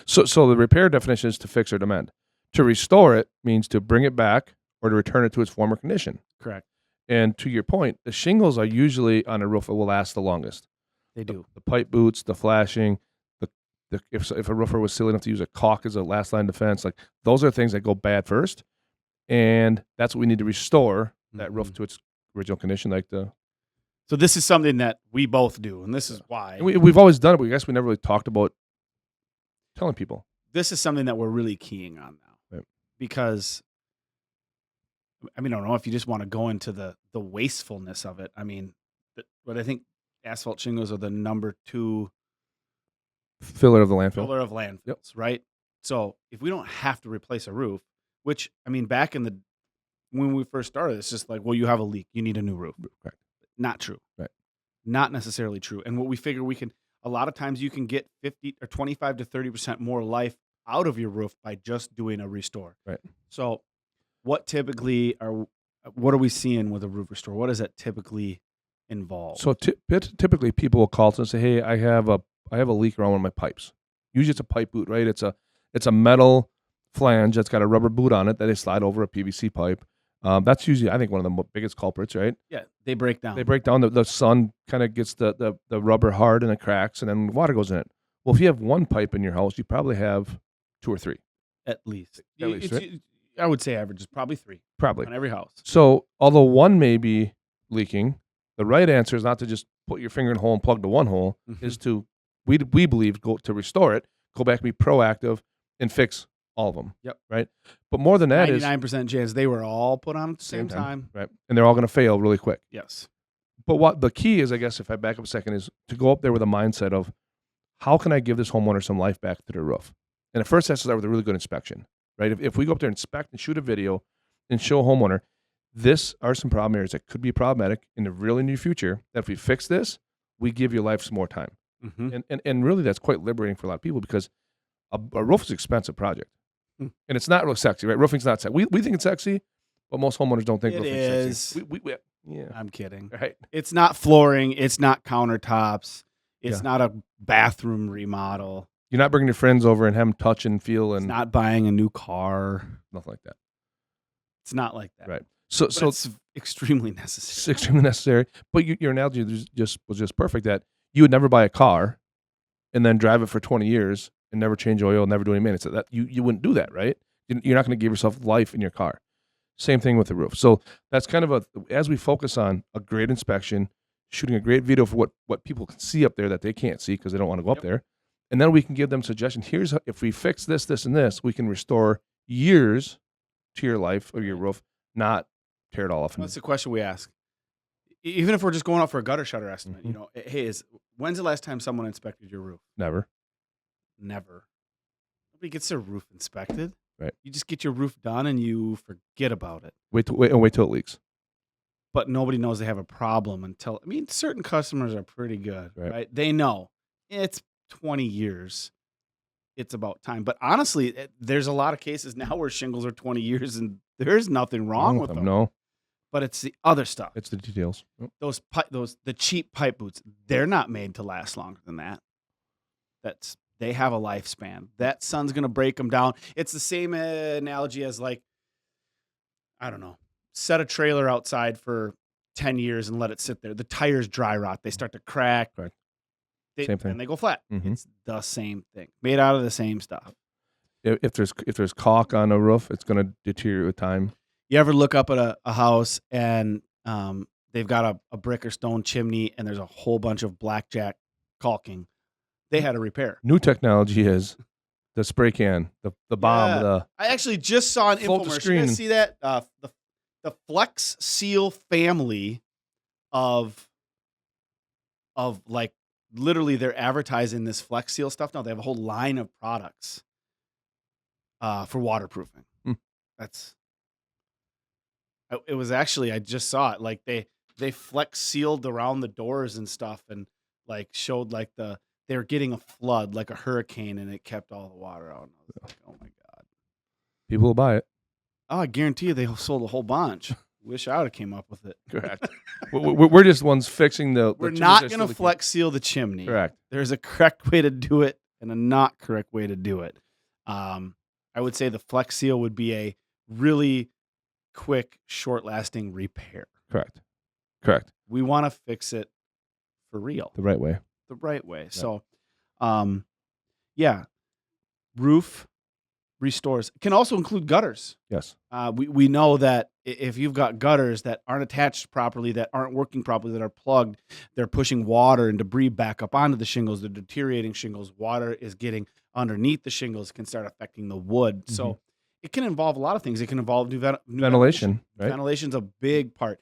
So the repair definition is to fix or to mend. To restore it means to bring it back or to return it to its former condition. Correct. And to your point, the shingles are usually on a roof that will last the longest. They do. The pipe boots, the flashing, if a roofer was silly enough to use a caulk as a last line defense, like those are things that go bad first, and that's what we need to restore that roof to its original condition. So this is something that we both do, and this is why. And we've always done it, but I guess we never really talked about telling people. This is something that we're really keying on now. Right. Because, I don't know if you just want to go into the wastefulness of it. But I think asphalt shingles are the number 2 Filler of the landfill. filler of landfills, right? So if we don't have to replace a roof, which, back when we first started, it's just like, well, you have a leak, you need a new roof. Right. Not true. Right. Not necessarily true. And what we figure a lot of times you can get 50 or 25 to 30% more life out of your roof by just doing a restore. Right. So what are we seeing with a roof restore? What does that typically involve? So typically people will call us and say, hey, I have a leak around one of my pipes. Usually it's a pipe boot, right? It's a metal flange that's got a rubber boot on it that they slide over a PVC pipe. That's usually, I think, one of the biggest culprits, right? Yeah, they break down. The sun kind of gets the rubber hard and it cracks, and then water goes in it. Well, if you have one pipe in your house, you probably have 2 or 3. At least. Right? I would say average is probably 3. Probably. On every house. So although one may be leaking, the right answer is not to just put your finger in a hole and plug the one hole, is to, we believe, go to restore it, go back and be proactive and fix all of them. Yep. Right. But more than that 99% chance they were all put on at the same time. Right. And they're all going to fail really quick. Yes. But what the key is, I guess, if I back up a second, is to go up there with a mindset of how can I give this homeowner some life back to their roof? And at first, that's to start with a really good inspection, right? If we go up there and inspect and shoot a video and show a homeowner, this are some problem areas that could be problematic in the really near future, that if we fix this, we give your life some more time. And really, that's quite liberating for a lot of people, because a roof is an expensive project. And it's not real sexy, right? Roofing's not sexy. We think it's sexy, but most homeowners don't think roofing's sexy. Yeah. I'm kidding. Right. It's not flooring. It's not countertops. It's not a bathroom remodel. You're not bringing your friends over and have them touch and feel. And it's not buying a new car. Nothing like that. It's not like that. Right. So it's extremely necessary. It's extremely necessary. But your analogy was just perfect, that you would never buy a car and then drive it for 20 years and never change oil, never do any maintenance. That you wouldn't do that, right? You're not going to give yourself life in your car. Same thing with the roof. So that's kind of as we focus on a great inspection, shooting a great video for what people can see up there that they can't see because they don't want to go up there. And then we can give them suggestions. Here's if we fix this, this, and this, we can restore years to your life or your roof, not tear it all off. That's the question we ask. Even if we're just going off for a gutter shutter estimate, hey, when's the last time someone inspected your roof? Never. Nobody gets their roof inspected. Right. You just get your roof done and you forget about it. Wait till it leaks. But nobody knows they have a problem until, certain customers are pretty good, right? They know it's 20 years. It's about time. But honestly, there's a lot of cases now where shingles are 20 years and there's nothing wrong with them. No. But it's the other stuff. It's the details. The cheap pipe boots, they're not made to last longer than that. They have a lifespan. That sun's going to break them down. It's the same analogy as, like, I don't know, set a trailer outside for 10 years and let it sit there. The tires dry rot. They start to crack. Right. Same thing. And they go flat. Mm-hmm. It's the same thing. Made out of the same stuff. If there's caulk on a roof, it's going to deteriorate with time. You ever look up at a house and they've got a brick or stone chimney and there's a whole bunch of blackjack caulking? They had a repair. New technology is the spray can, the bomb. Yeah. I actually just saw an infomercial. You guys see that? The Flex Seal family of like, literally they're advertising this Flex Seal stuff now. They have a whole line of products for waterproofing. It was actually, I just saw it. Like they Flex sealed around the doors and stuff, and like showed like they were getting a flood, like a hurricane, and it kept all the water out. And I was like, oh my God. People will buy it. Oh, I guarantee you they sold a whole bunch. Wish I would have came up with it. Correct. We're just the ones fixing the. We're not going to Flex seal the chimney. Correct. There's a correct way to do it. and a not correct way to do it. I would say the Flex Seal would be a really quick, short-lasting repair. Correct. Correct. We want to fix it for real, The right way. the right way. So, yeah, roof restores can also include gutters. Yes. We know that if you've got gutters that aren't attached properly, that aren't working properly, that are plugged, they're pushing water and debris back up onto the shingles. They're deteriorating shingles. Water is getting underneath the shingles, can start affecting the wood. So it can involve a lot of things. It can involve new ventilation. Right? Ventilation's a big part.